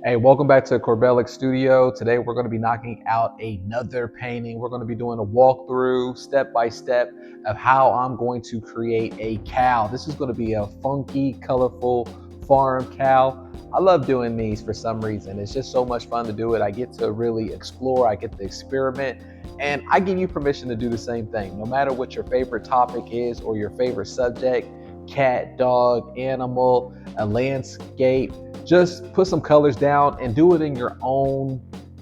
Hey, welcome back to Corbellic Studio. Today we're going to be knocking out another painting. We're going to be doing a walkthrough, step by step, of how I'm going to create a cow. This is going to be a funky, colorful farm cow. I love doing these for some reason. It's just so much fun to do it. I get to really explore, I get to experiment, and I give you permission to do the same thing. No matter what your favorite topic is or your favorite subject, cat, dog, animal, a landscape, just put some colors down and do it in your own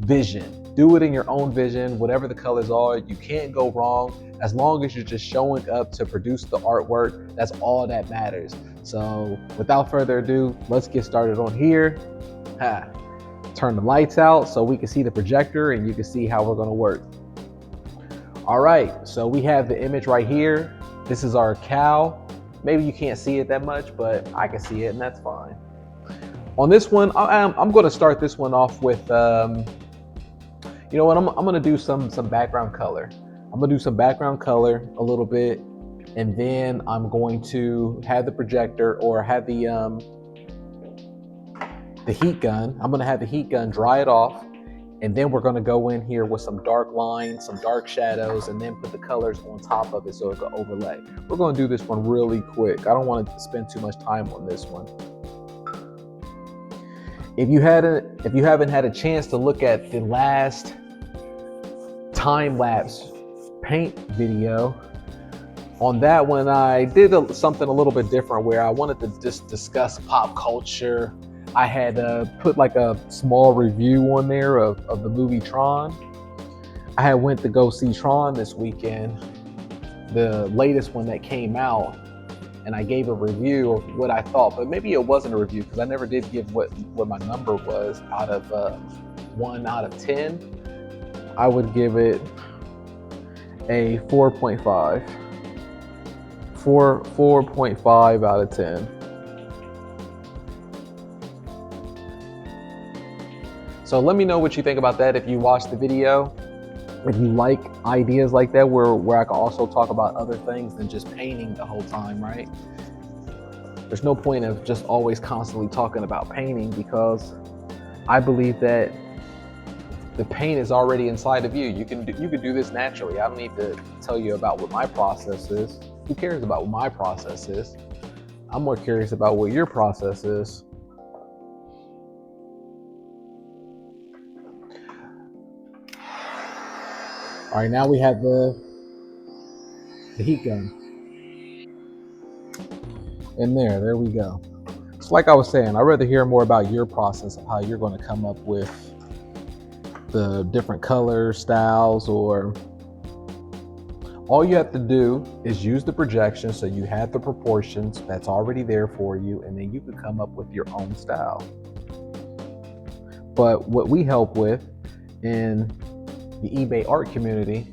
vision. Do it in your own vision, whatever the colors are. You can't go wrong as long as you're just showing up to produce the artwork. That's all that matters. So without further ado, let's get started on here. Turn the lights out so we can see the projector and you can see how we're going to work. All right, so we have the image right here. This is our cow. Maybe you can't see it that much, but I can see it, and that's fine. On this one, I'm going to start this one off with, you know what, I'm going to do some background color. I'm going to do some background color a little bit, and then I'm going to have the projector or have the heat gun. I'm going to have the heat gun dry it off, and then we're going to go in here with some dark lines, some dark shadows, and then put the colors on top of it so it can overlay. We're going to do this one really quick. I don't want to spend too much time on this one. If you haven't had a chance to look at the last time-lapse paint video, on that one I did something a little bit different where I wanted to just discuss pop culture. I had put like a small review on there of the movie Tron. I had went to go see Tron this weekend, the latest one that came out, and I gave a review of what I thought, but maybe it wasn't a review because I never did give what my number was out of 1 out of 10. I would give it a 4.5. 4.5 out of 10. So let me know what you think about that if you watched the video. If you like ideas like that where I can also talk about other things than just painting the whole time, right? There's no point of just always constantly talking about painting because I believe that the paint is already inside of you. You can do this naturally. I don't need to tell you about what my process is. Who cares about what my process is? I'm more curious about what your process is. All right, now we have the heat gun. And there we go. So like I was saying, I'd rather hear more about your process of how you're going to come up with the different color styles, or all you have to do is use the projection so you have the proportions that's already there for you, and then you can come up with your own style. But what we help with in the eBay art community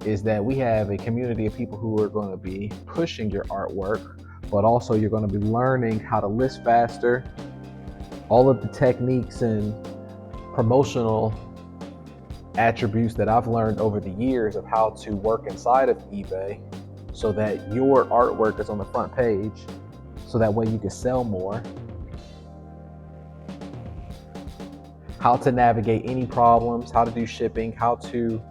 is that we have a community of people who are going to be pushing your artwork, but also you're going to be learning how to list faster, all of the techniques and promotional attributes that I've learned over the years of how to work inside of eBay so that your artwork is on the front page, so that way you can sell more. How to navigate any problems, how to do shipping, how to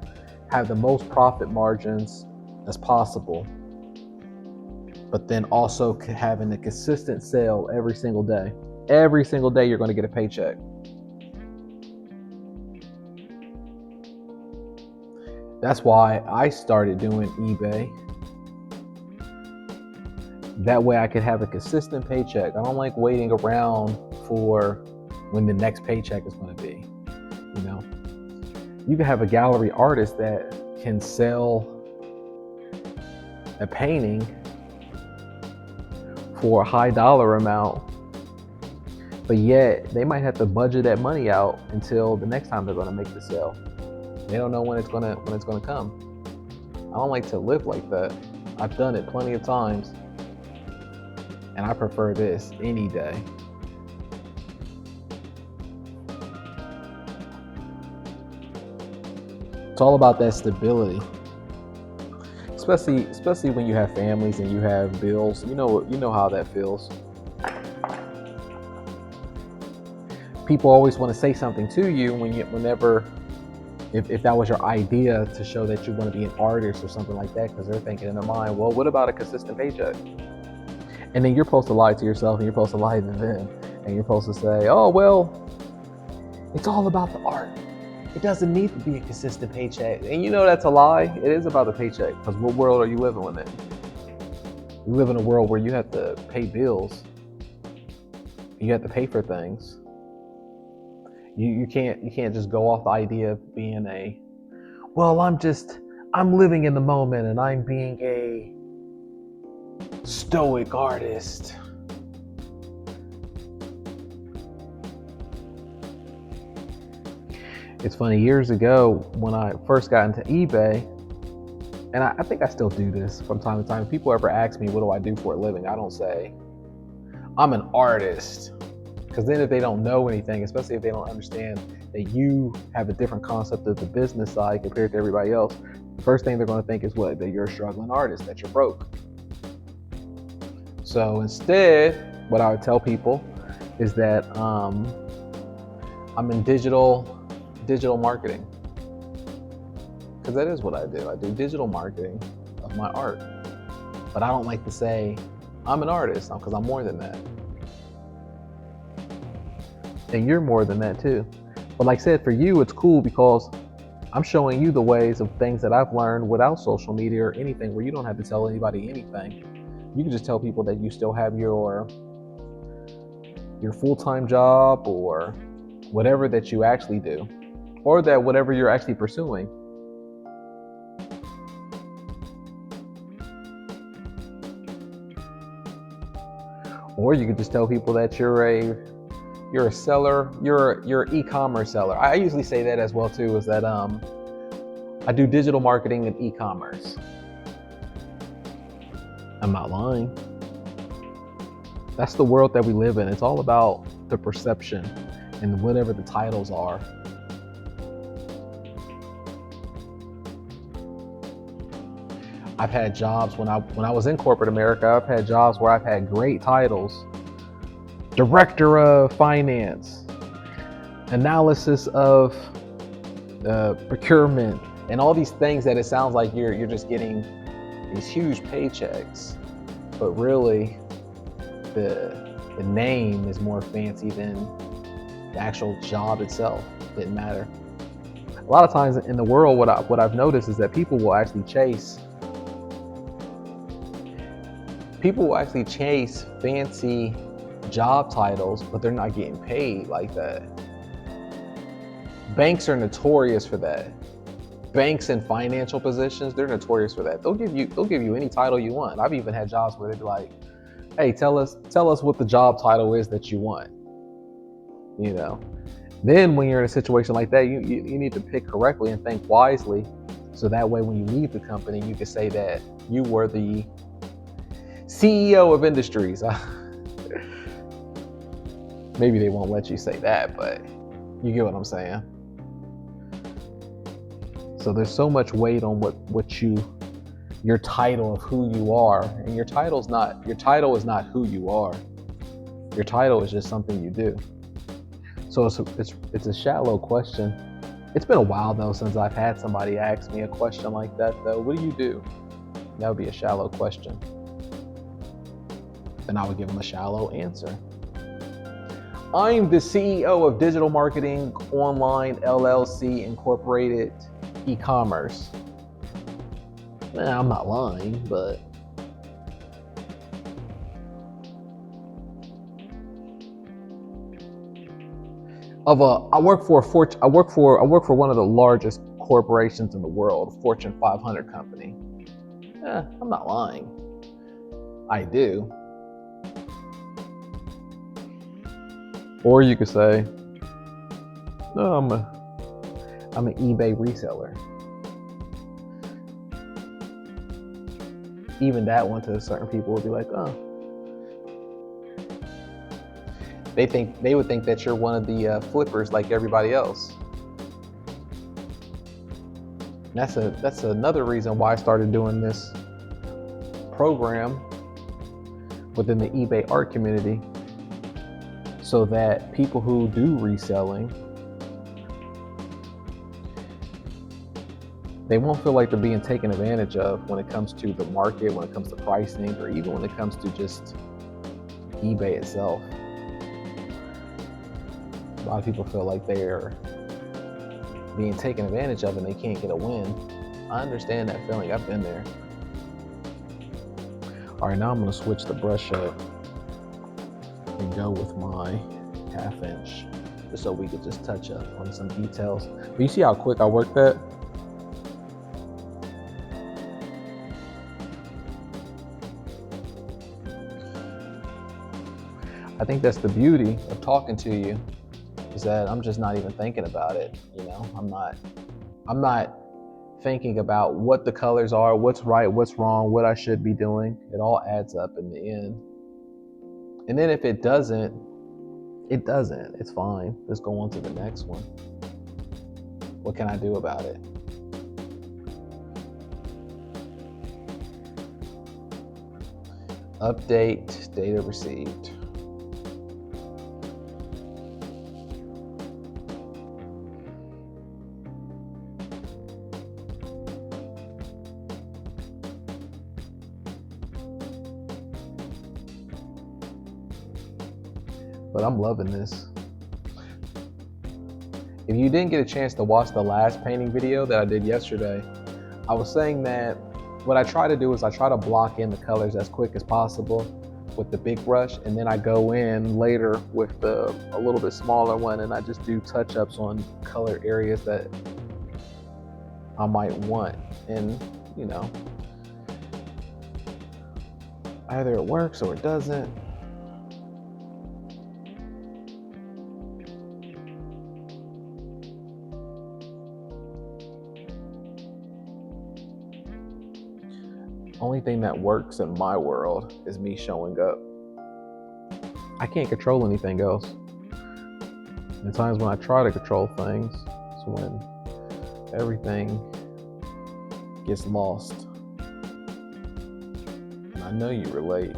have the most profit margins as possible, but then also having a consistent sale every single day. Every single day you're going to get a paycheck. That's why I started doing eBay. That way I could have a consistent paycheck. I don't like waiting around for when the next paycheck is going to be. You know, you can have a gallery artist that can sell a painting for a high dollar amount, but yet they might have to budget that money out until the next time they're going to make the sale. They don't know when it's going to come. I don't like to live like that. I've done it plenty of times, and I prefer this any day. It's all about that stability, especially when you have families and you have bills. You know how that feels. people always want to say something to you whenever if that was your idea to show that you want to be an artist or something like that, because they're thinking in their mind, well, what about a consistent paycheck? And then you're supposed to lie to yourself and you're supposed to lie to them. And you're supposed to say, oh, well, it's all about the art. It doesn't need to be a consistent paycheck. And you know that's a lie. It is about the paycheck, because what world are you living in? You live in a world where you have to pay bills. You have to pay for things. You can't just go off the idea of being I'm living in the moment and I'm being a stoic artist. It's funny, years ago when I first got into eBay, and I think I still do this from time to time, if people ever ask me what do I do for a living, I don't say I'm an artist. Because then if they don't know anything, especially if they don't understand that you have a different concept of the business side compared to everybody else, the first thing they're going to think is what? That you're a struggling artist, that you're broke. So instead, what I would tell people is that I'm in digital marketing. Because that is what I do. I do digital marketing of my art. But I don't like to say I'm an artist, because I'm more than that. And you're more than that too. But like I said, for you, it's cool because I'm showing you the ways of things that I've learned without social media or anything, where you don't have to tell anybody anything. You can just tell people that you still have your full-time job or whatever that you actually do, or that whatever you're actually pursuing. Or you could just tell people that you're a seller, you're an e-commerce seller. I usually say that as well too, is that I do digital marketing and e-commerce. I'm not lying. That's the world that we live in. It's all about the perception and whatever the titles are. I've had jobs when I was in corporate America, I've had jobs where I've had great titles. Director of Finance, analysis of procurement, and all these things that it sounds like you're just getting these huge paychecks, but really the name is more fancy than the actual job itself. Didn't matter. A lot of times in the world, what I've noticed is that people will actually chase fancy job titles, but they're not getting paid like that. Banks are notorious for that. Banks and financial positions, they're notorious for that. They'll give you any title you want. I've even had jobs where they'd be like, hey, tell us what the job title is that you want. You know. Then when you're in a situation like that, you need to pick correctly and think wisely, so that way when you leave the company, you can say that you were the CEO of industries. Maybe they won't let you say that, but you get what I'm saying. So there's so much weight on your title of who you are, and your title is not who you are. Your title is just something you do. So it's a shallow question. It's been a while though since I've had somebody ask me a question like that though. What do you do? That would be a shallow question. And I would give them a shallow answer. I'm the CEO of Digital Marketing Online LLC Incorporated e-commerce. I'm not lying, but I work for one of the largest corporations in the world, a Fortune 500 company. I'm not lying. I do. Or you could say, no, I'm an eBay reseller. Even that one to certain people would be like, oh. They would think that you're one of the flippers like everybody else. And that's another reason why I started doing this program within the eBay art community. so that people who do reselling, they won't feel like they're being taken advantage of when it comes to the market, when it comes to pricing, or even when it comes to just eBay itself. A lot of people feel like they're being taken advantage of and they can't get a win. I understand that feeling. I've been there. All right, now I'm gonna switch the brush up and go with my 1/2 inch, just so we could just touch up on some details. But you see how quick I work that? I think that's the beauty of talking to you, is that I'm just not even thinking about it. You know, I'm not thinking about what the colors are, what's right, what's wrong, what I should be doing. It all adds up in the end. And then if it doesn't, it doesn't. It's fine. Let's go on to the next one. What can I do about it? Update data received. But I'm loving this. If you didn't get a chance to watch the last painting video that I did yesterday, I was saying that what I try to do is I try to block in the colors as quick as possible with the big brush, and then I go in later with a little bit smaller one and I just do touch-ups on color areas that I might want. And you know, either it works or it doesn't. Only thing that works in my world is me showing up. I can't control anything else. And times when I try to control things, it's when everything gets lost. And I know you relate.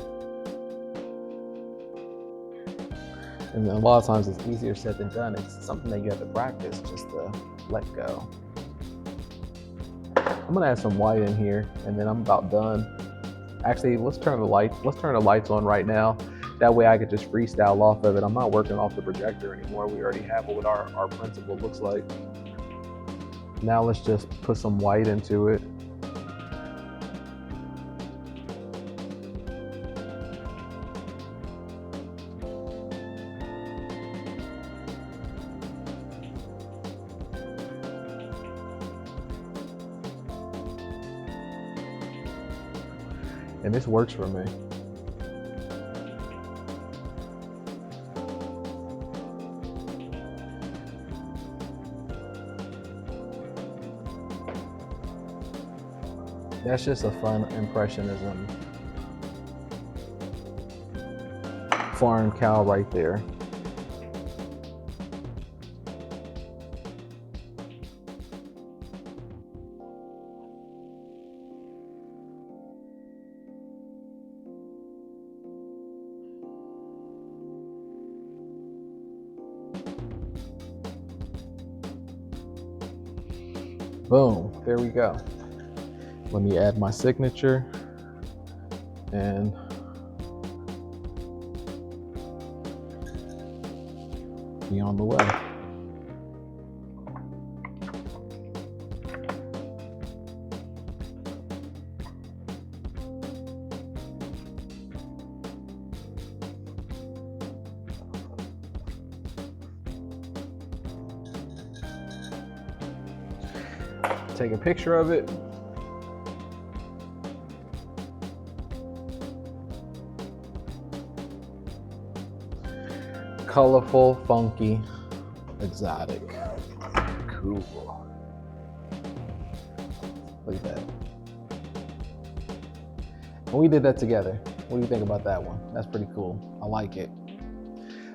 And a lot of times it's easier said than done. It's something that you have to practice just to let go. I'm gonna add some white in here and then I'm about done. Actually, let's turn the lights on right now. That way I could just freestyle off of it. I'm not working off the projector anymore. We already have what our principle looks like. Now let's just put some white into it. And this works for me. That's just a fun impressionism farm cow right there. Boom, there we go. Let me add my signature and be on the way. Take a picture of it. Colorful, funky, exotic. Cool. Look at that. And we did that together. What do you think about that one? That's pretty cool. I like it.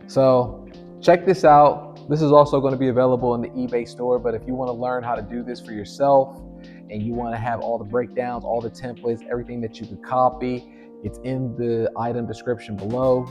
So check this out. This is also going to be available in the eBay store, but if you want to learn how to do this for yourself and you want to have all the breakdowns, all the templates, everything that you could copy, it's in the item description below.